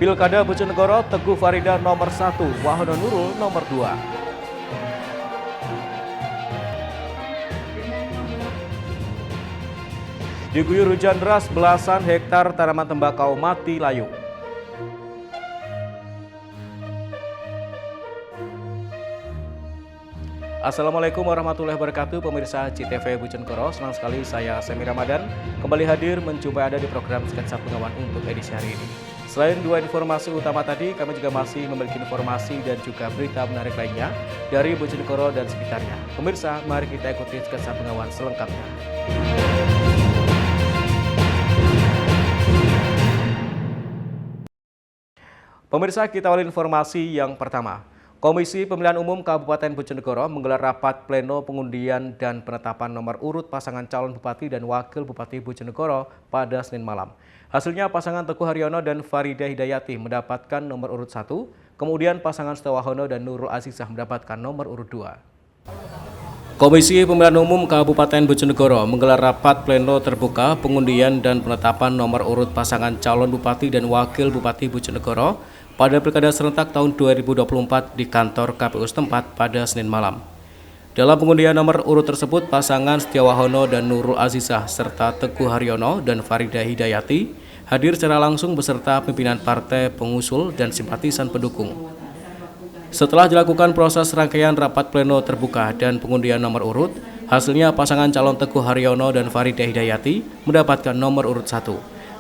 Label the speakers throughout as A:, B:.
A: Pilkada Bojonegoro, Teguh Farida nomor 1, Wahono Nurul nomor 2. Diguyur hujan deras, belasan hektar tanaman tembakau mati layu. Assalamualaikum warahmatullahi wabarakatuh, pemirsa CTV Bojonegoro. Senang sekali saya Semi Ramadan kembali hadir menjumpai Anda di program Sketsa Pengawan untuk edisi hari ini. Selain dua informasi utama tadi, kami juga masih memiliki informasi dan juga berita menarik lainnya dari Bojonegoro dan sekitarnya. Pemirsa, mari kita ikuti Sketsa Pengawan selengkapnya. Pemirsa, kita awali informasi yang pertama. Komisi Pemilihan Umum Kabupaten Bojonegoro menggelar rapat pleno pengundian dan penetapan nomor urut pasangan calon bupati dan wakil bupati Bojonegoro pada Senin malam. Hasilnya pasangan Teguh Haryono dan Farida Hidayati mendapatkan nomor urut 1, kemudian pasangan Setiawahono dan Nurul Azizah mendapatkan nomor urut 2. Komisi Pemilihan Umum Kabupaten Bojonegoro menggelar rapat pleno terbuka pengundian dan penetapan nomor urut pasangan calon bupati dan wakil bupati Bojonegoro pada Pilkada serentak tahun 2024 di kantor KPU setempat pada Senin malam. Dalam pengundian nomor urut tersebut, pasangan Setiawahono dan Nurul Azizah serta Teguh Haryono dan Farida Hidayati hadir secara langsung beserta pimpinan partai pengusul dan simpatisan pendukung. Setelah dilakukan proses rangkaian rapat pleno terbuka dan pengundian nomor urut, hasilnya pasangan calon Teguh Haryono dan Farida Hidayati mendapatkan nomor urut 1.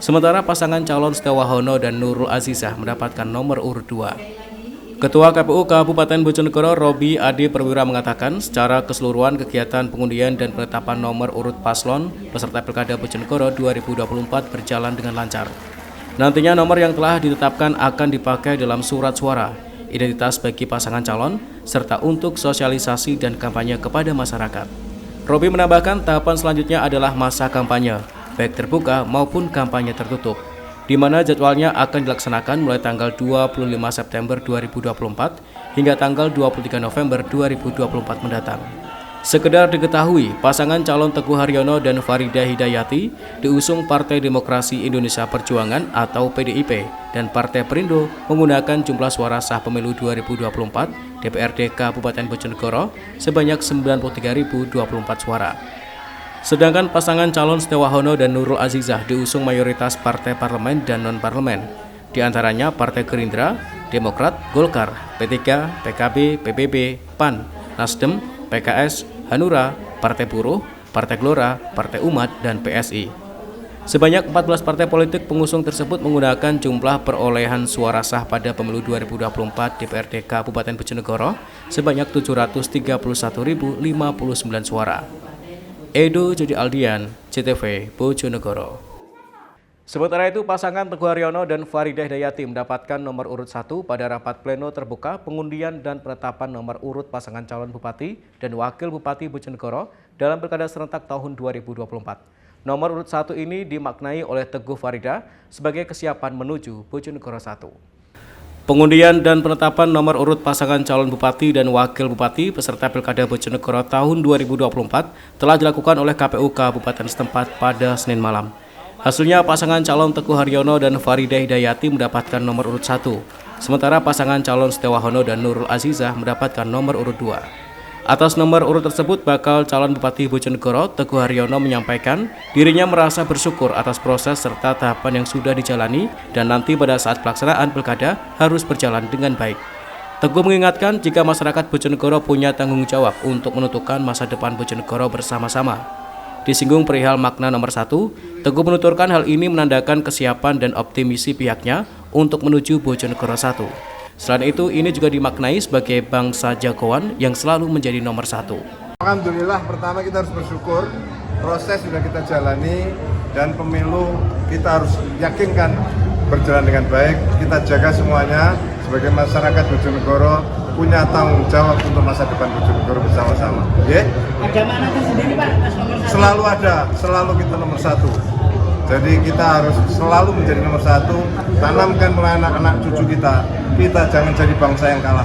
A: Sementara pasangan calon Setiawahono dan Nurul Azizah mendapatkan nomor urut 2. Ketua KPU Kabupaten Bojonegoro Robi Ade Perwira mengatakan secara keseluruhan kegiatan pengundian dan penetapan nomor urut paslon peserta Pilkada Bojonegoro 2024 berjalan dengan lancar. Nantinya nomor yang telah ditetapkan akan dipakai dalam surat suara, identitas bagi pasangan calon, serta untuk sosialisasi dan kampanye kepada masyarakat. Robi menambahkan tahapan selanjutnya adalah masa kampanye, baik terbuka maupun kampanye tertutup, di mana jadwalnya akan dilaksanakan mulai tanggal 25 September 2024 hingga tanggal 23 November 2024 mendatang. Sekedar diketahui, pasangan calon Teguh Haryono dan Farida Hidayati diusung Partai Demokrasi Indonesia Perjuangan atau PDIP dan Partai Perindo menggunakan jumlah suara sah pemilu 2024 DPRD Kabupaten Bojonegoro sebanyak 93.024 suara. Sedangkan pasangan calon Setiawahono dan Nurul Azizah diusung mayoritas partai parlemen dan non-parlemen, di antaranya Partai Gerindra, Demokrat, Golkar, P3, PKB, PBB, PAN, Nasdem, PKS, Hanura, Partai Buruh, Partai Gelora, Partai Umat, dan PSI. Sebanyak 14 partai politik pengusung tersebut menggunakan jumlah perolehan suara sah pada pemilu 2024 DPRD Kabupaten Bojonegoro sebanyak 731.059 suara. Edo Jody Aldian, CTV Bojonegoro. Sementara itu, pasangan Teguh Haryono dan Farida Hidayati mendapatkan nomor urut 1 pada rapat pleno terbuka pengundian dan penetapan nomor urut pasangan calon bupati dan wakil bupati Bojonegoro dalam Pilkada serentak tahun 2024. Nomor urut 1 ini dimaknai oleh Teguh Farida sebagai kesiapan menuju Bojonegoro 1. Pengundian dan penetapan nomor urut pasangan calon bupati dan wakil bupati peserta Pilkada Bojonegoro tahun 2024 telah dilakukan oleh KPU Kabupaten setempat pada Senin malam. Hasilnya pasangan calon Teguh Haryono dan Farida Hidayati mendapatkan nomor urut 1, sementara pasangan calon Setiawahono dan Nurul Azizah mendapatkan nomor urut 2. Atas nomor urut tersebut, bakal calon Bupati Bojonegoro Teguh Haryono menyampaikan dirinya merasa bersyukur atas proses serta tahapan yang sudah dijalani dan nanti pada saat pelaksanaan pilkada harus berjalan dengan baik. Teguh mengingatkan jika masyarakat Bojonegoro punya tanggung jawab untuk menentukan masa depan Bojonegoro bersama-sama. Disinggung perihal makna nomor 1, Teguh menuturkan hal ini menandakan kesiapan dan optimisi pihaknya untuk menuju Bojonegoro 1. Selain itu, ini juga dimaknai sebagai bangsa jagoan yang selalu menjadi nomor 1.
B: Alhamdulillah, pertama kita harus bersyukur, proses sudah kita jalani dan pemilu kita harus yakinkan berjalan dengan baik. Kita jaga semuanya sebagai masyarakat Bojonegoro punya tanggung jawab untuk masa depan Bojonegoro bersama-sama. Yeah?
C: Ada makna tersendiri Pak, nomor 1?
B: Selalu ada, selalu kita nomor 1. Jadi kita harus selalu menjadi nomor 1, tanamkan mulai anak-anak cucu kita. Kita jangan jadi bangsa yang kalah.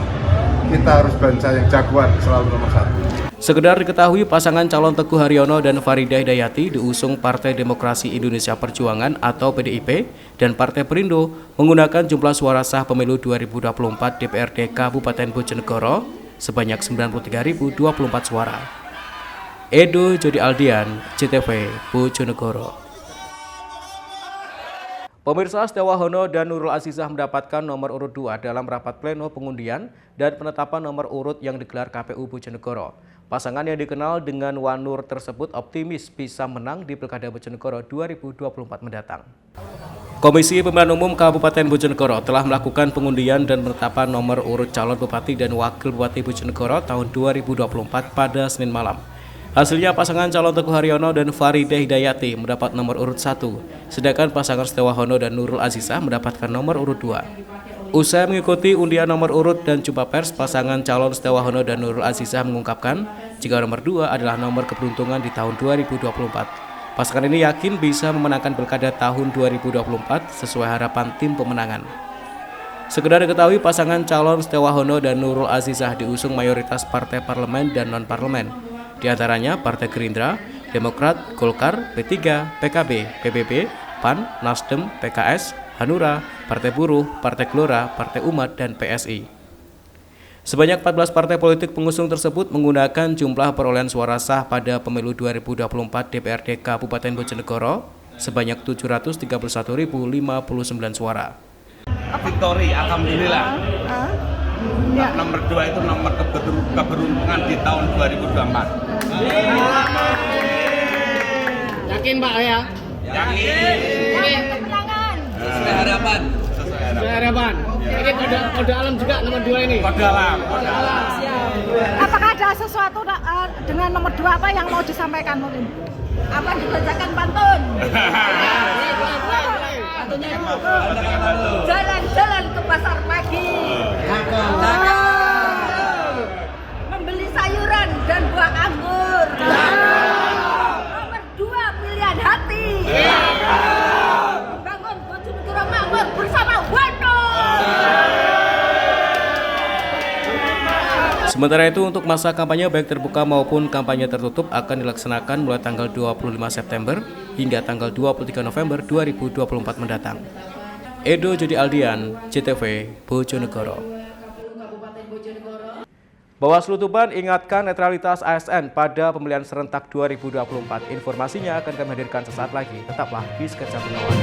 B: Kita harus bangsa yang jagoan, selalu nomor 1.
A: Sekedar diketahui, pasangan calon Teguh Haryono dan Faridah Hidayati diusung Partai Demokrasi Indonesia Perjuangan atau PDIP dan Partai Perindo menggunakan jumlah suara sah pemilu 2024 DPRD Kabupaten Bojonegoro sebanyak 93.024 suara. Edo Jody Aldian, CTV, Bojonegoro. Pemirsa, Setiawahono dan Nurul Azizah mendapatkan nomor urut 2 dalam rapat pleno pengundian dan penetapan nomor urut yang digelar KPU Bojonegoro. Pasangan yang dikenal dengan Wanur tersebut optimis bisa menang di Pilkada Bojonegoro 2024 mendatang. Komisi Pemilihan Umum Kabupaten Bojonegoro telah melakukan pengundian dan penetapan nomor urut calon Bupati dan Wakil Bupati Bojonegoro tahun 2024 pada Senin malam. Hasilnya pasangan calon Teguh Haryono dan Faridah Hidayati mendapat nomor urut 1, sedangkan pasangan Setiawahono dan Nurul Azizah mendapatkan nomor urut 2. Usai mengikuti undian nomor urut dan jumpa pers, pasangan calon Setiawahono dan Nurul Azizah mengungkapkan jika nomor 2 adalah nomor keberuntungan di tahun 2024. Pasangan ini yakin bisa memenangkan Pilkada tahun 2024 sesuai harapan tim pemenangan. Sekedar diketahui, pasangan calon Setiawahono dan Nurul Azizah diusung mayoritas partai parlemen dan non-parlemen, di antaranya Partai Gerindra, Demokrat, Golkar, P3, PKB, PBB, PAN, Nasdem, PKS, Hanura, Partai Buruh, Partai Gelora, Partai Umat, dan PSI. Sebanyak 14 partai politik pengusung tersebut menggunakan jumlah perolehan suara sah pada pemilu 2024 DPRD Kabupaten Bojonegoro sebanyak 731.059 suara.
D: Victory, alhamdulillah. Nomor 2 itu nomor keberuntungan di tahun 2024.
C: Yakin Pak ya?
D: Yakin. Sesuai harapan.
C: Sesuai harapan. Ini kode alam juga nomor 2 ini.
D: Kode alam.
E: Apakah ada sesuatu dengan nomor 2 apa yang mau disampaikan mungkin? Apa dibacakan pantun? Pantunnya itu jalan-jalan ke pasar pagi, membeli sayuran dan buah anggur. Nomor 2 pilihan hati. Bangun Bojonegoro makmur bersama Wanur.
A: Sementara itu, untuk masa kampanye baik terbuka maupun kampanye tertutup akan dilaksanakan mulai tanggal 25 September hingga tanggal 23 November 2024 mendatang. Edo Jody Aldian, CTV, Bojonegoro. Bawaslu Tuban ingatkan netralitas ASN pada pemilihan serentak 2024. Informasinya akan kami hadirkan sesaat lagi. Tetaplah di Sketsa Gunawan.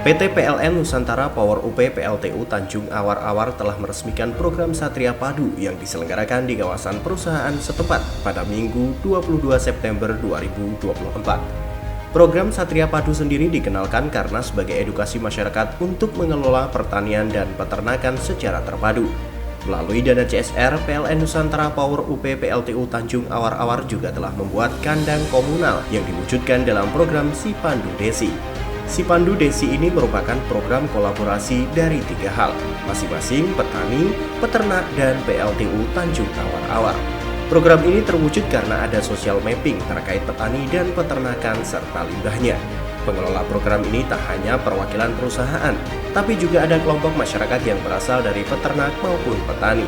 F: PT PLN Nusantara Power UP PLTU Tanjung Awar-Awar telah meresmikan program Satria Padu yang diselenggarakan di kawasan perusahaan setempat pada Minggu 22 September 2024. Program Satria Padu sendiri dikenalkan karena sebagai edukasi masyarakat untuk mengelola pertanian dan peternakan secara terpadu. Melalui dana CSR, PLN Nusantara Power UP PLTU Tanjung Awar-Awar juga telah membuat kandang komunal yang diwujudkan dalam program Sipandu Desi. Sipandu Desi ini merupakan program kolaborasi dari 3 hal, masing-masing petani, peternak, dan PLTU Tanjung Awar-Awar. Program ini terwujud karena ada social mapping terkait petani dan peternakan serta limbahnya. Pengelola program ini tak hanya perwakilan perusahaan, tapi juga ada kelompok masyarakat yang berasal dari peternak maupun petani.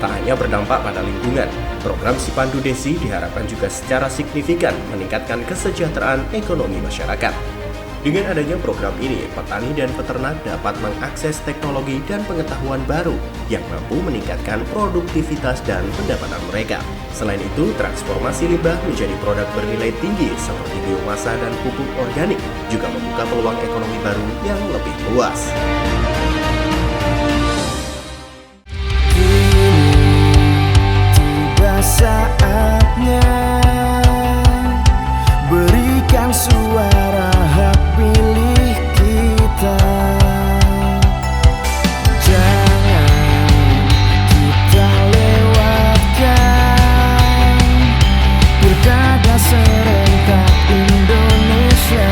F: Tak hanya berdampak pada lingkungan, program Sipandu Desi diharapkan juga secara signifikan meningkatkan kesejahteraan ekonomi masyarakat. Dengan adanya program ini, petani dan peternak dapat mengakses teknologi dan pengetahuan baru yang mampu meningkatkan produktivitas dan pendapatan mereka. Selain itu, transformasi limbah menjadi produk bernilai tinggi seperti biomasa dan pupuk organik juga membuka peluang ekonomi baru yang lebih luas.
G: Tiba saatnya berikan suara hak pilih kita. Jangan kita lewatkan Pilkada serentak Indonesia.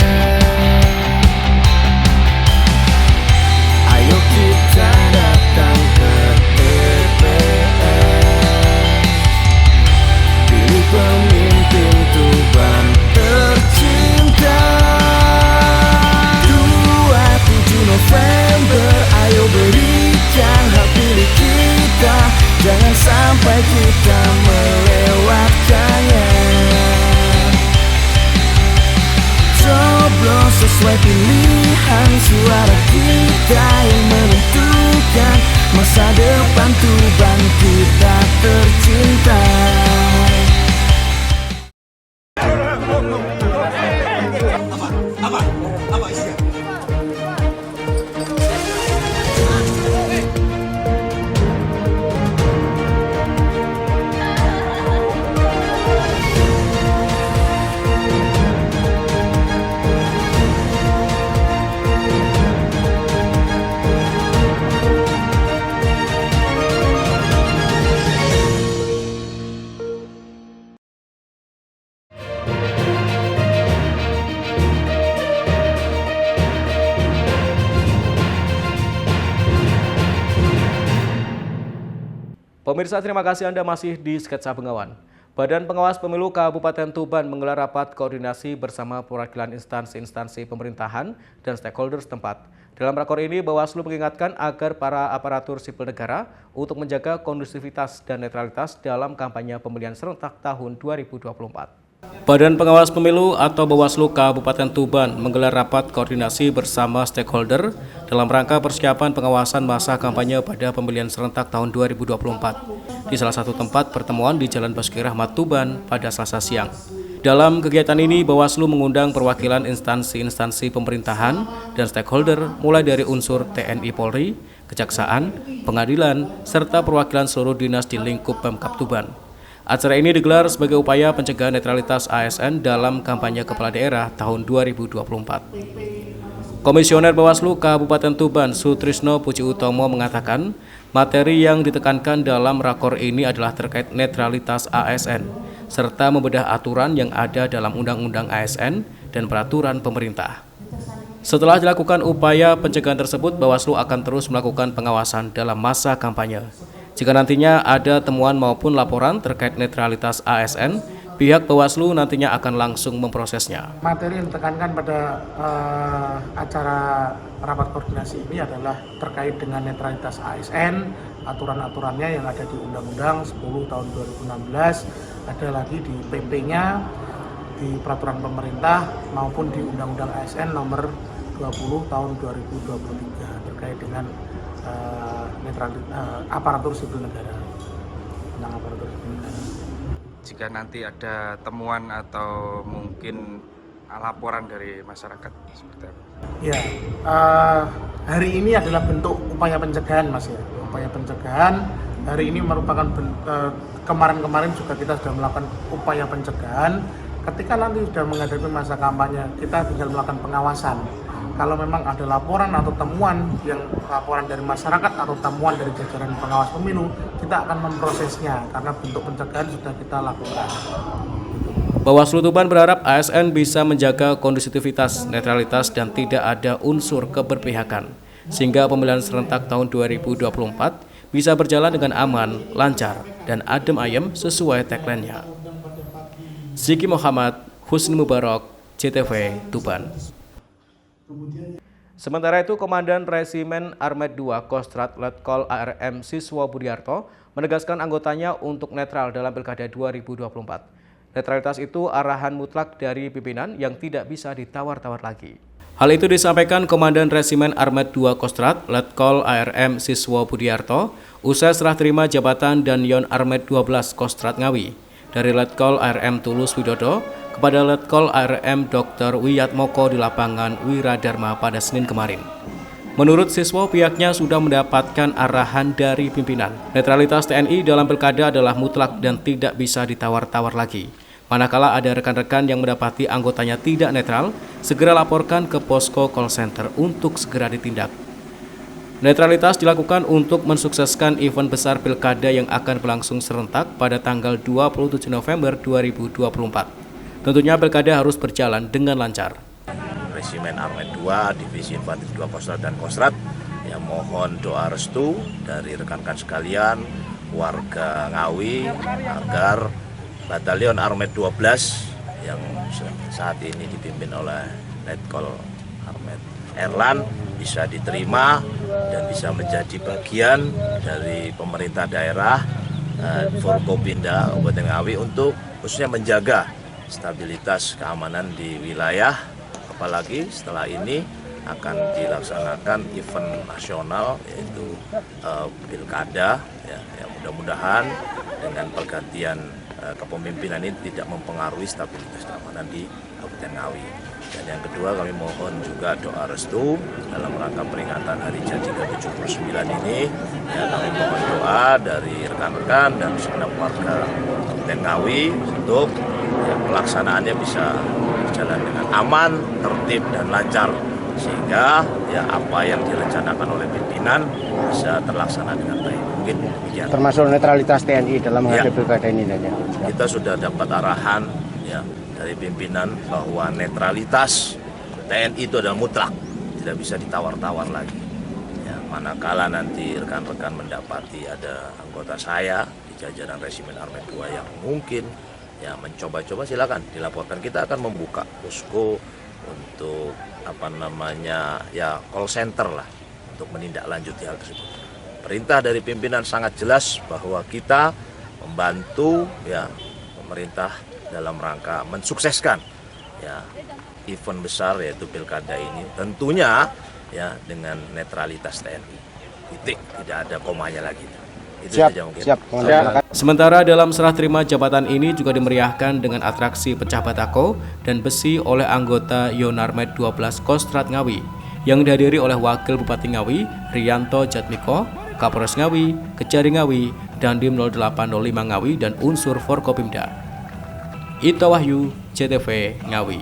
A: Pemirsa, terima kasih Anda masih di Sketsa Bengawan. Badan Pengawas Pemilu Kabupaten Tuban menggelar rapat koordinasi bersama perwakilan instansi-instansi pemerintahan dan stakeholder setempat. Dalam rakor ini, Bawaslu mengingatkan agar para aparatur sipil negara untuk menjaga kondusivitas dan netralitas dalam kampanye pemilihan serentak tahun 2024. Badan Pengawas Pemilu atau Bawaslu Kabupaten Tuban menggelar rapat koordinasi bersama stakeholder dalam rangka persiapan pengawasan masa kampanye pada pemilihan serentak tahun 2024 di salah satu tempat pertemuan di Jalan Basuki Rahmat Tuban pada Selasa siang. Dalam kegiatan ini, Bawaslu mengundang perwakilan instansi-instansi pemerintahan dan stakeholder mulai dari unsur TNI Polri, Kejaksaan, Pengadilan, serta perwakilan seluruh dinas di lingkup Pemkab Tuban. Acara ini digelar sebagai upaya pencegahan netralitas ASN dalam kampanye kepala daerah tahun 2024. Komisioner Bawaslu Kabupaten Tuban, Sutrisno Puji Utomo mengatakan, materi yang ditekankan dalam rakor ini adalah terkait netralitas ASN, serta membedah aturan yang ada dalam Undang-Undang ASN dan peraturan pemerintah. Setelah dilakukan upaya pencegahan tersebut, Bawaslu akan terus melakukan pengawasan dalam masa kampanye. Jika nantinya ada temuan maupun laporan terkait netralitas ASN, pihak Bawaslu nantinya akan langsung memprosesnya.
H: Materi yang ditekankan pada acara rapat koordinasi ini adalah terkait dengan netralitas ASN, aturan-aturannya yang ada di Undang-Undang 10 tahun 2016, ada lagi di PP-nya, di peraturan pemerintah maupun di Undang-Undang ASN nomor 20 tahun 2023 terkait dengan aparatur sipil negara, tentang aparatur sipil negara.
I: Jika nanti ada temuan atau mungkin laporan dari masyarakat seperti apa?
H: Ya, hari ini adalah bentuk upaya pencegahan, Mas ya. Upaya pencegahan hari ini merupakan kemarin-kemarin juga kita sudah melakukan upaya pencegahan. Ketika nanti sudah menghadapi masa kampanye, kita tinggal melakukan pengawasan. Kalau memang ada laporan atau temuan yang laporan dari masyarakat atau temuan dari jajaran pengawas pemilu, kita akan memprosesnya karena bentuk pencegahan sudah kita lakukan.
A: Bawaslu Tuban berharap ASN bisa menjaga kondusitivitas, netralitas, dan tidak ada unsur keberpihakan, sehingga pemilihan serentak tahun 2024 bisa berjalan dengan aman, lancar, dan adem ayem sesuai tagline-nya. Ziki Muhammad, Husni Mubarak, CTV, Tuban. Sementara itu, Komandan Resimen Armet 2 Kostrat Letkol ARM Siswo Budiarto menegaskan anggotanya untuk netral dalam Pilkada 2024. Netralitas itu arahan mutlak dari pimpinan yang tidak bisa ditawar-tawar lagi. Hal itu disampaikan Komandan Resimen Armet 2 Kostrat Letkol ARM Siswo Budiarto usai serah terima jabatan dan Yon Armet 12 Kostrat Ngawi dari Letkol ARM Tulus Widodo kepada Letkol ARM Dr. Wiyatmoko di lapangan Wiradharma pada Senin kemarin. Menurut siswa, pihaknya sudah mendapatkan arahan dari pimpinan. Netralitas TNI dalam pilkada adalah mutlak dan tidak bisa ditawar-tawar lagi. Manakala ada rekan-rekan yang mendapati anggotanya tidak netral, segera laporkan ke posko call center untuk segera ditindak. Netralitas dilakukan untuk mensukseskan event besar pilkada yang akan berlangsung serentak pada tanggal 27 November 2024. Tentunya pilkada harus berjalan dengan lancar.
J: Resimen Armet 2, Divisi Infanteri 2 Kostrat dan Kostrat, yang mohon doa restu dari rekan-rekan sekalian, warga Ngawi, agar Batalion Armet 12 yang saat ini dipimpin oleh Letkol Armet Erlan bisa diterima dan bisa menjadi bagian dari pemerintah daerah Forkopimda Kabupaten Ngawi untuk khususnya menjaga stabilitas keamanan di wilayah, apalagi setelah ini akan dilaksanakan event nasional yaitu pilkada ya, yang mudah-mudahan dengan pergantian kepemimpinan ini tidak mempengaruhi stabilitas keamanan di Kabupaten Ngawi. Dan yang kedua, kami mohon juga doa restu dalam rangka peringatan Hari Jadi ke-79 ini. Ya, kami mohon doa dari rekan-rekan dan segenap warga Kabupaten Ngawi untuk pelaksanaannya bisa berjalan dengan aman, tertib, dan lancar. Sehingga ya apa yang direncanakan oleh pimpinan bisa terlaksana dengan baik. Mungkin demikian.
C: Termasuk netralitas TNI dalam menghadapi pilkada ini ya.
J: Kita sudah dapat arahan ya dari pimpinan bahwa netralitas TNI itu adalah mutlak, tidak bisa ditawar-tawar lagi. Ya, manakala nanti rekan-rekan mendapati ada anggota saya di jajaran Resimen Armet 2 yang mungkin ya mencoba-coba, silakan dilaporkan. Kita akan membuka posko untuk call center lah untuk menindaklanjuti hal tersebut. Perintah dari pimpinan sangat jelas bahwa kita membantu ya pemerintah dalam rangka mensukseskan ya event besar yaitu pilkada ini, tentunya ya dengan netralitas TNI. Titik, tidak ada komanya lagi. Itu saja mungkin.
A: Sementara dalam serah terima jabatan ini juga dimeriahkan dengan atraksi pecah batako dan besi oleh anggota Yonarmet 12 Kostrad Ngawi yang dihadiri oleh Wakil Bupati Ngawi Rianto Jatmiko, Kapolres Ngawi, Kejari Ngawi, Dandim 0805 Ngawi dan unsur Forkopimda. Ito Wahyu, JTV Ngawi.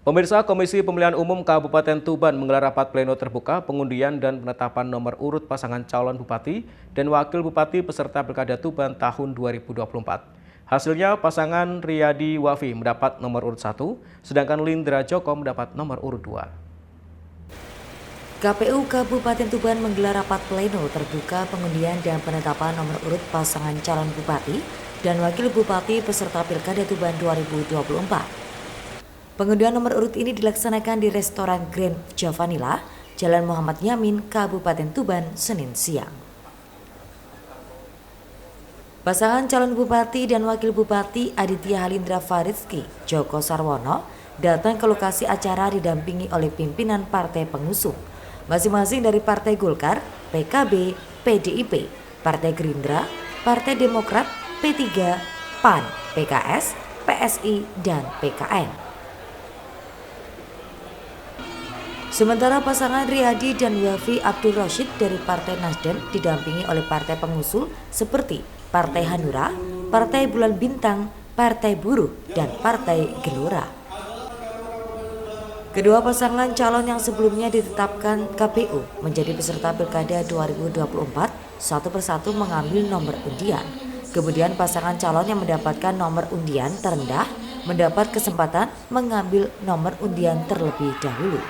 A: Pemirsa, Komisi Pemilihan Umum Kabupaten Tuban menggelar rapat pleno terbuka pengundian dan penetapan nomor urut pasangan calon bupati dan wakil bupati peserta Pilkada Tuban tahun 2024. Hasilnya pasangan Riyadi Wafi mendapat nomor urut 1, sedangkan Lindra Joko mendapat nomor urut 2.
K: KPU Kabupaten Tuban menggelar rapat pleno terbuka pengundian dan penetapan nomor urut pasangan calon bupati dan wakil bupati peserta Pilkada Tuban 2024. Pengundian nomor urut ini dilaksanakan di restoran Grand Javanila, Jalan Muhammad Yamin, Kabupaten Tuban, Senin siang. Pasangan calon bupati dan wakil bupati Aditya Halindra Faridski, Joko Sarwono datang ke lokasi acara didampingi oleh pimpinan partai pengusung, masing-masing dari Partai Golkar, PKB, PDIP, Partai Gerindra, Partai Demokrat, P3, PAN, PKS, PSI, dan PKN. Sementara pasangan Riyadi dan Wafi Abdul Rashid dari Partai Nasdem didampingi oleh partai pengusul seperti Partai Hanura, Partai Bulan Bintang, Partai Buruh, dan Partai Gelora. Kedua pasangan calon yang sebelumnya ditetapkan KPU menjadi peserta Pilkada 2024 satu persatu mengambil nomor undian. Kemudian pasangan calon yang mendapatkan nomor undian terendah mendapat kesempatan mengambil nomor undian terlebih dahulu.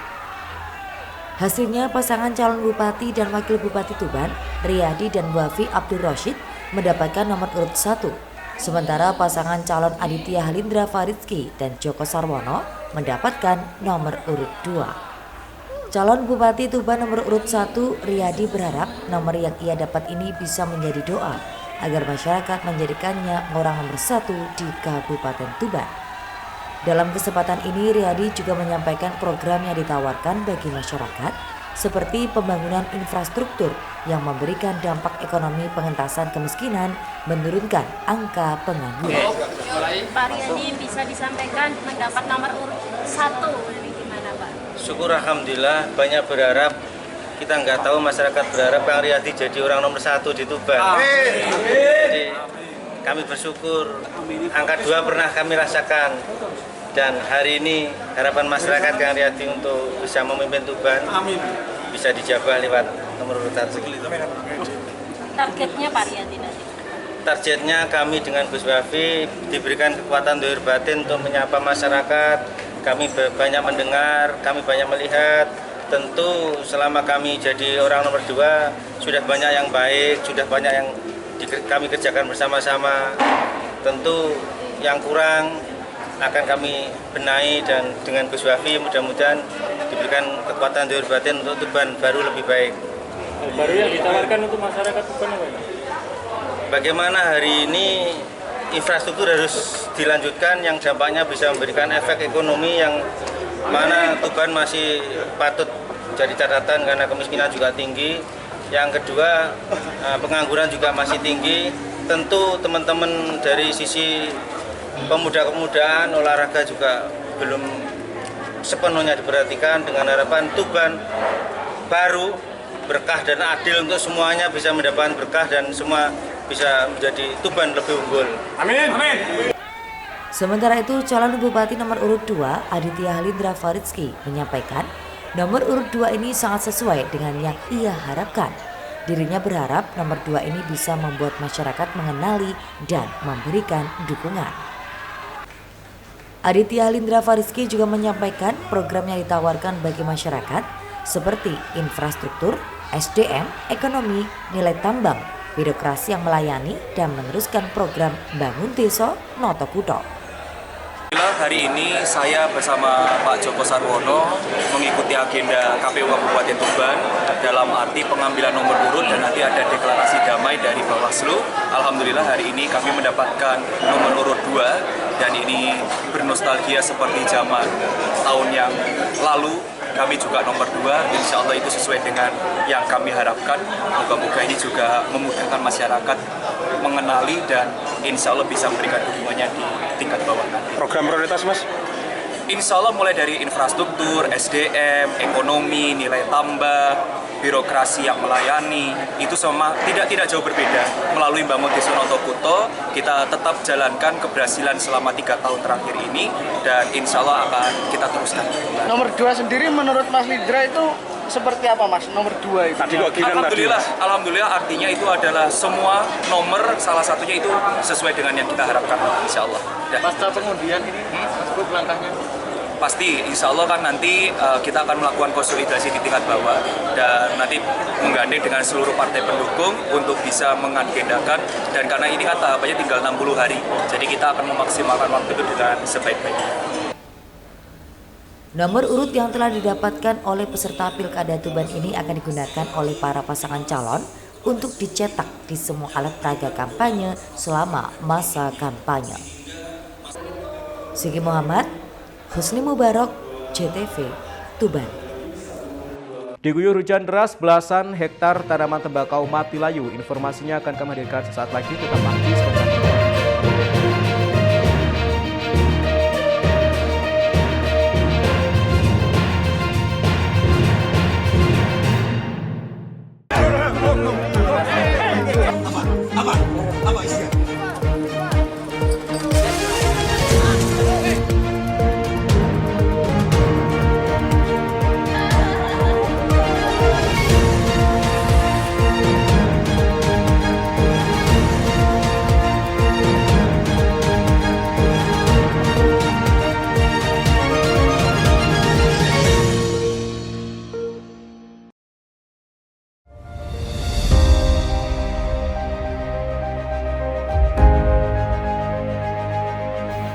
K: Hasilnya pasangan calon bupati dan wakil bupati Tuban, Riyadi dan Wafi Abdul Rashid mendapatkan nomor urut 1. Sementara pasangan calon Aditya Halindra Faridski dan Joko Sarwono mendapatkan nomor urut 2. Calon bupati Tuban nomor urut 1, Riyadi berharap nomor yang ia dapat ini bisa menjadi doa agar masyarakat menjadikannya orang nomor 1 di Kabupaten Tuban. Dalam kesempatan ini, Riyadi juga menyampaikan program yang ditawarkan bagi masyarakat seperti pembangunan infrastruktur yang memberikan dampak ekonomi, pengentasan kemiskinan, menurunkan angka pengangguran.
L: Pak Riyadi bisa disampaikan mendapat nomor urut 1, ini gimana Pak?
M: Syukur alhamdulillah, banyak berharap. Kita nggak tahu masyarakat berharap Pak Riyadi jadi orang nomor 1 di Tuban. Jadi kami bersyukur, angka 2 pernah kami rasakan. Dan hari ini harapan masyarakat Kang Riyadi untuk bisa memimpin Tuban bisa dijabah lewat nomor urut 1.
L: Targetnya Pak Riyadi nanti?
M: Targetnya kami dengan Gus Wafi diberikan kekuatan dohir batin untuk menyapa masyarakat. Kami banyak mendengar, kami banyak melihat. Tentu selama kami jadi orang nomor 2 sudah banyak yang baik, sudah banyak yang kami kerjakan bersama-sama. Tentu yang kurang akan kami benahi dan dengan Gus Wafi mudah-mudahan diberikan kekuatan dohir batin untuk Tuban baru lebih baik.
N: Baru yang ditawarkan untuk masyarakat Tuban apa?
M: Bagaimana hari ini infrastruktur harus dilanjutkan yang dampaknya bisa memberikan efek ekonomi yang mana Tuban masih patut jadi catatan karena kemiskinan juga tinggi. Yang kedua, pengangguran juga masih tinggi. Tentu teman-teman dari sisi pemuda-kemudaan, olahraga juga belum sepenuhnya diperhatikan. Dengan harapan Tuban baru, berkah dan adil untuk semuanya bisa mendapatkan berkah dan semua bisa menjadi Tuban lebih unggul.
N: Amin. Amin.
K: Sementara itu, calon bupati nomor urut 2, Aditya Halindra Faridski, menyampaikan nomor urut 2 ini sangat sesuai dengan yang ia harapkan. Dirinya berharap nomor 2 ini bisa membuat masyarakat mengenali dan memberikan dukungan. Aditya Halindra Faridski juga menyampaikan program yang ditawarkan bagi masyarakat seperti infrastruktur, SDM, ekonomi, nilai tambang, birokrasi yang melayani, dan meneruskan program Bangun Desa Noto Kutho.
I: Hari ini saya bersama Pak Joko Sarwono mengikuti agenda KPU Kabupaten Tuban dalam arti pengambilan nomor urut dan nanti ada deklarasi damai dari Bawaslu. Alhamdulillah hari ini kami mendapatkan nomor urut 2 dan ini bernostalgia seperti zaman tahun yang lalu. Kami juga nomor 2, insya Allah itu sesuai dengan yang kami harapkan. Moga-moga ini juga memudahkan masyarakat mengenali dan insya Allah bisa memberikan dukungannya di tingkat bawah.
O: Program prioritas, Mas?
I: Insya Allah mulai dari infrastruktur, SDM, ekonomi, nilai tambah, birokrasi yang melayani, itu semua tidak jauh berbeda. Melalui Bangun Desa Noto Kutho, kita tetap jalankan keberhasilan selama 3 tahun terakhir ini dan insya Allah akan kita teruskan.
C: Nomor 2 sendiri menurut Mas Lidra itu seperti apa, Mas? Nomor 2 itu?
I: Alhamdulillah artinya itu adalah semua nomor, salah satunya itu sesuai dengan yang kita harapkan, insya Allah.
C: Pasca pengundian ini, sebut langkahnya?
I: Pasti, insya Allah kan nanti kita akan melakukan konsolidasi di tingkat bawah dan nanti menggandeng dengan seluruh partai pendukung untuk bisa mengagendakan, dan karena ini kan tahapannya tinggal 60 hari, jadi kita akan memaksimalkan waktu itu dengan sebaik-baiknya.
K: Nomor urut yang telah didapatkan oleh peserta Pilkada Tuban ini akan digunakan oleh para pasangan calon untuk dicetak di semua alat peraga kampanye selama masa kampanye. Sigi Muhammad, Husni Mubarak, JTV, Tuban.
A: Diguyur hujan deras, belasan hektar tanaman tembakau mati layu. Informasinya akan kami hadirkan sesaat lagi, tetap aktif.
D: Apa isinya?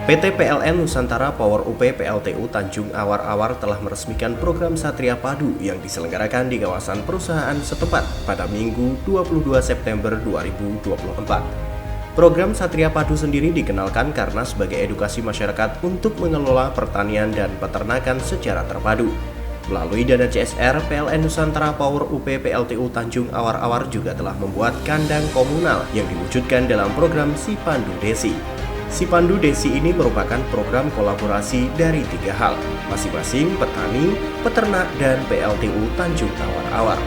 F: PT PLN Nusantara Power UP PLTU Tanjung Awar-Awar telah meresmikan program Satria Padu yang diselenggarakan di kawasan perusahaan setempat pada Minggu 22 September 2024. Program Satria Padu sendiri dikenalkan karena sebagai edukasi masyarakat untuk mengelola pertanian dan peternakan secara terpadu. Melalui dana CSR, PLN Nusantara Power UP PLTU Tanjung Awar-Awar juga telah membuat kandang komunal yang diwujudkan dalam program Sipandu Desi. Sipandu Desi ini merupakan program kolaborasi dari 3 hal, masing-masing petani, peternak, dan PLTU Tanjung Awar-Awar.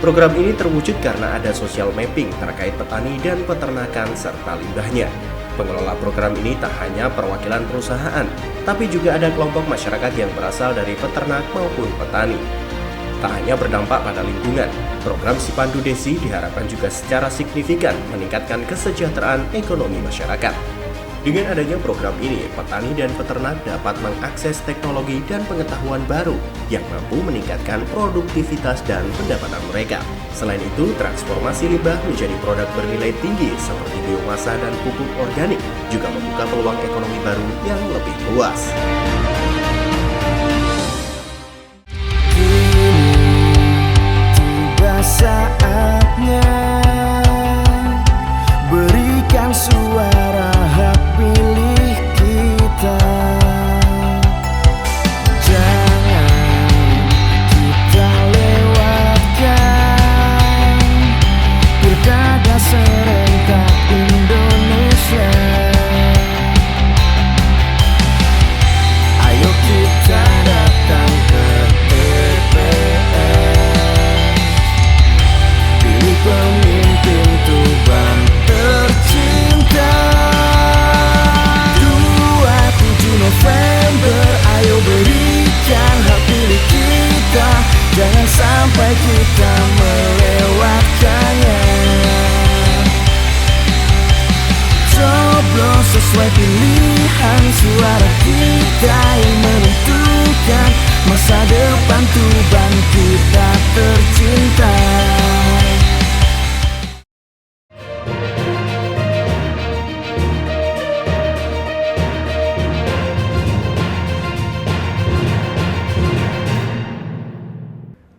F: Program ini terwujud karena ada social mapping terkait petani dan peternakan serta limbahnya. Pengelola program ini tak hanya perwakilan perusahaan, tapi juga ada kelompok masyarakat yang berasal dari peternak maupun petani. Tak hanya berdampak pada lingkungan, program Sipandu Desi diharapkan juga secara signifikan meningkatkan kesejahteraan ekonomi masyarakat. Dengan adanya program ini, petani dan peternak dapat mengakses teknologi dan pengetahuan baru yang mampu meningkatkan produktivitas dan pendapatan mereka. Selain itu, transformasi limbah menjadi produk bernilai tinggi seperti biomasa dan pupuk organik juga membuka peluang ekonomi baru yang lebih luas.
G: Tiba saatnya berikan suara hak pilih kita. Jangan kita lewatkan Pilkada serentak Indonesia.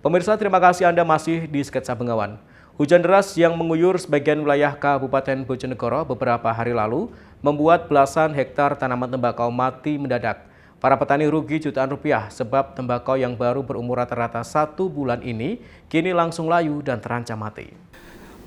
A: Pemirsa, terima kasih Anda masih di Sketsa Bengawan. Hujan deras yang mengguyur sebagian wilayah Kabupaten Bojonegoro beberapa hari lalu membuat belasan hektar tanaman tembakau mati mendadak. Para petani rugi jutaan rupiah sebab tembakau yang baru berumur rata-rata 1 bulan ini kini langsung layu dan terancam mati.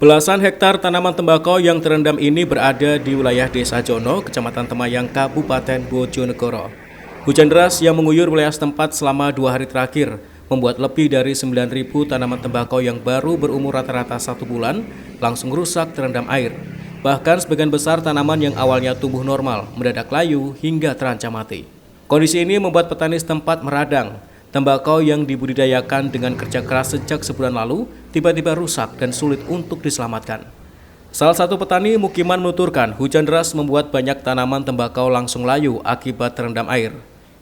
A: Belasan hektar tanaman tembakau yang terendam ini berada di wilayah Desa Jono, Kecamatan Temayang, Kabupaten Bojonegoro. Hujan deras yang mengguyur wilayah setempat selama 2 hari terakhir membuat lebih dari 9.000 tanaman tembakau yang baru berumur rata-rata 1 bulan langsung rusak terendam air. Bahkan sebagian besar tanaman yang awalnya tumbuh normal mendadak layu hingga terancam mati. Kondisi ini membuat petani setempat meradang. Tembakau yang dibudidayakan dengan kerja keras sejak sebulan lalu tiba-tiba rusak dan sulit untuk diselamatkan. Salah satu petani Mukiman menuturkan hujan deras membuat banyak tanaman tembakau langsung layu akibat terendam air.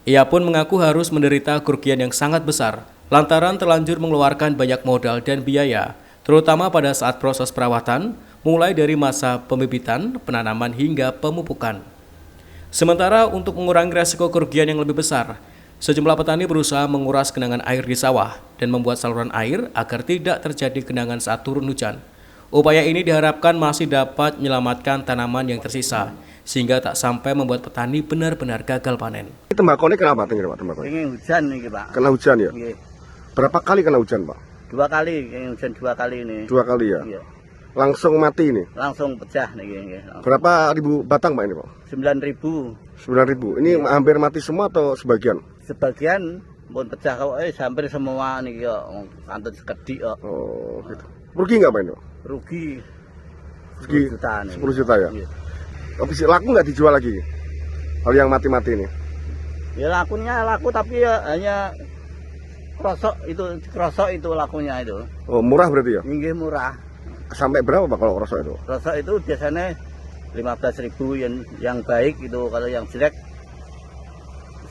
A: Ia pun mengaku harus menderita kerugian yang sangat besar lantaran terlanjur mengeluarkan banyak modal dan biaya, terutama pada saat proses perawatan, mulai dari masa pembibitan, penanaman hingga pemupukan. Sementara untuk mengurangi resiko kerugian yang lebih besar, sejumlah petani berusaha menguras genangan air di sawah dan membuat saluran air agar tidak terjadi genangan saat turun hujan. Upaya ini diharapkan masih dapat menyelamatkan tanaman yang tersisa, sehingga tak sampai membuat petani benar-benar gagal panen.
O: Tembakau ini kenapa tinggi, Pak? Tembakau
C: Ini hujan nih, Pak.
O: kena hujan ya?
C: Iya.
O: Berapa kali kena hujan, Pak?
C: 2 kali, ini hujan 2 kali ini.
O: 2 kali ya?
C: Iya.
O: Langsung mati ini?
C: Langsung pecah nih.
O: Berapa ribu batang, Pak, ini, Pak?
C: 9.000.
O: 9.000. Ini hampir mati semua atau sebagian?
C: Sebagian pun pecah kok, hampir semua nih ya, kantun sekedik kok.
O: Oh, gitu. Rugi nggak, Pak, ini?
C: Rugi
O: 10
C: juta nih.
O: 10 juta ya?
C: Iya.
O: Bisa laku nggak dijual lagi? Kalau yang mati-mati ini?
C: Ya lakunya laku tapi ya hanya krosok itu lakunya itu.
O: Oh, murah berarti ya?
C: Inggih murah.
O: Sampai berapa, Pak, kalau krosok itu?
C: Krosok itu biasanya 15.000 yang baik itu, kalau yang jelek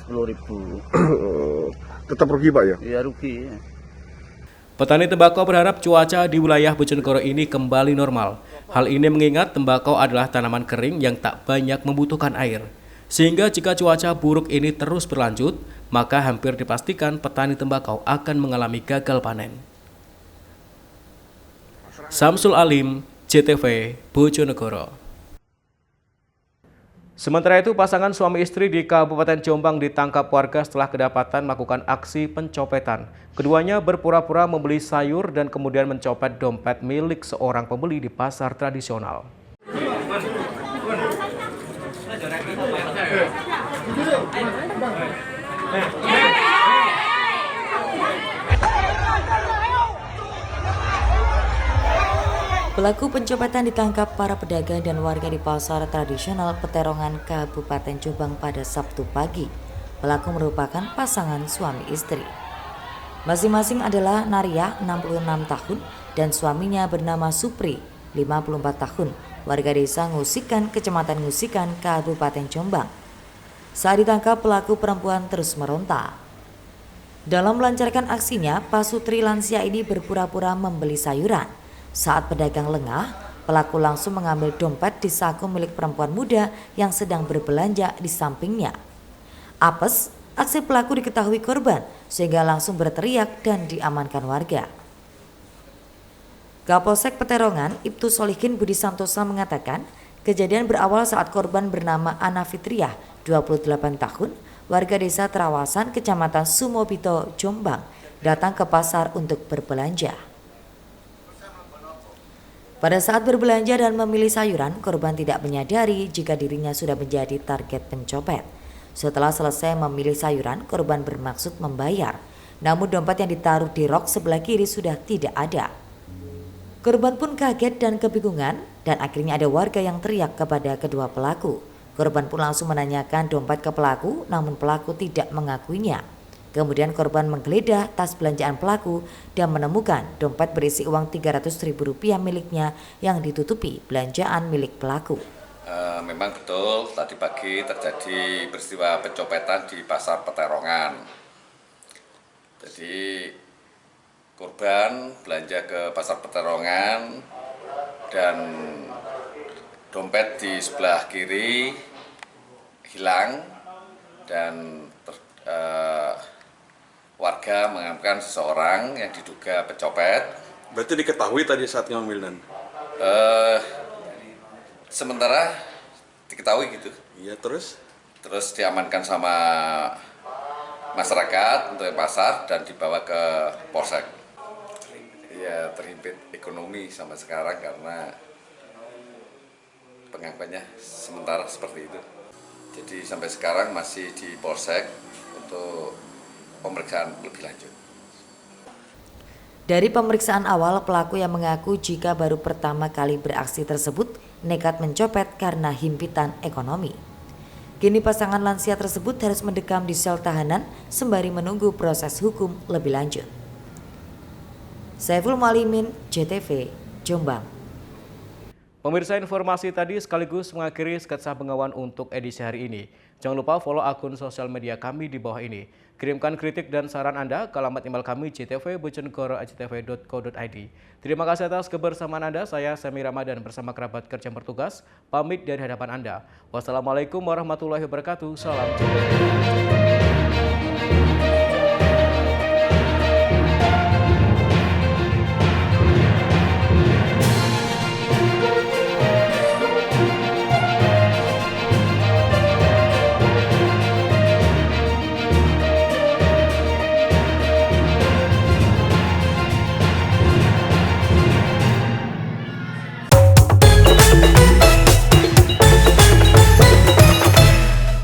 C: 10.000.
O: Tetap rugi, Pak, ya?
C: Iya rugi.
A: Petani tembakau berharap cuaca di wilayah Bojonegoro ini kembali normal. Hal ini mengingat tembakau adalah tanaman kering yang tak banyak membutuhkan air. Sehingga jika cuaca buruk ini terus berlanjut, maka hampir dipastikan petani tembakau akan mengalami gagal panen. Samsul Alim, JTV, Bojonegoro. Sementara itu, pasangan suami istri di Kabupaten Jombang ditangkap warga setelah kedapatan melakukan aksi pencopetan. Keduanya berpura-pura membeli sayur dan kemudian mencopet dompet milik seorang pembeli di pasar tradisional.
K: Pelaku pencopetan ditangkap para pedagang dan warga di pasar tradisional Peterongan, Kabupaten Jombang pada Sabtu pagi. Pelaku merupakan pasangan suami istri. Masing-masing adalah Naria, 66 tahun, dan suaminya bernama Supri, 54 tahun, warga desa Ngusikan, Kecamatan Ngusikan, Kabupaten Jombang. Saat ditangkap, pelaku perempuan terus meronta. Dalam melancarkan aksinya, Pak Sutri lansia ini berpura-pura membeli sayuran. Saat pedagang lengah, pelaku langsung mengambil dompet di saku milik perempuan muda yang sedang berbelanja di sampingnya. Apes, aksi pelaku diketahui korban sehingga langsung berteriak dan diamankan warga. Kapolsek Peterongan, Ibtu Solihin Budi Santosa mengatakan, kejadian berawal saat korban bernama Ana Fitriah, 28 tahun, warga desa Trawasan, Kecamatan Sumobito, Jombang, datang ke pasar untuk berbelanja. Pada saat berbelanja dan memilih sayuran, korban tidak menyadari jika dirinya sudah menjadi target pencopet. Setelah selesai memilih sayuran, korban bermaksud membayar. Namun dompet yang ditaruh di rok sebelah kiri sudah tidak ada. Korban pun kaget dan kebingungan dan akhirnya ada warga yang teriak kepada kedua pelaku. Korban pun langsung menanyakan dompet ke pelaku, namun pelaku tidak mengakuinya. Kemudian korban menggeledah tas belanjaan pelaku dan menemukan dompet berisi uang Rp300.000 miliknya yang ditutupi belanjaan milik pelaku.
P: Memang betul tadi pagi terjadi peristiwa pencopetan di pasar Peterongan. Jadi korban belanja ke pasar Peterongan dan dompet di sebelah kiri hilang dan warga mengamankan seseorang yang diduga pencopet.
Q: Berarti diketahui tadi saat ngambil dan?
P: Sementara diketahui gitu.
Q: Iya, terus?
P: Terus diamankan sama masyarakat untuk pasar dan dibawa ke polsek. Ya terhimpit ekonomi sampai sekarang karena pengakuannya sementara seperti itu. Jadi sampai sekarang masih di polsek untuk pemeriksaan lebih lanjut.
K: Dari pemeriksaan awal, pelaku yang mengaku jika baru pertama kali beraksi tersebut nekat mencopet karena himpitan ekonomi. Kini pasangan lansia tersebut harus mendekam di sel tahanan sembari menunggu proses hukum lebih lanjut. Saiful Malimin, JTV, Jombang.
A: Pemirsa, informasi tadi sekaligus mengakhiri sketsa Bengawan untuk edisi hari ini. Jangan lupa follow akun sosial media kami di bawah ini. Kirimkan kritik dan saran Anda ke alamat email kami jtv.bojonegoro@jtv.co.id. Terima kasih atas kebersamaan Anda. Saya Semi Ramadan bersama kerabat kerja yang bertugas pamit dari hadapan Anda. Wassalamualaikum warahmatullahi wabarakatuh. Salam JTV.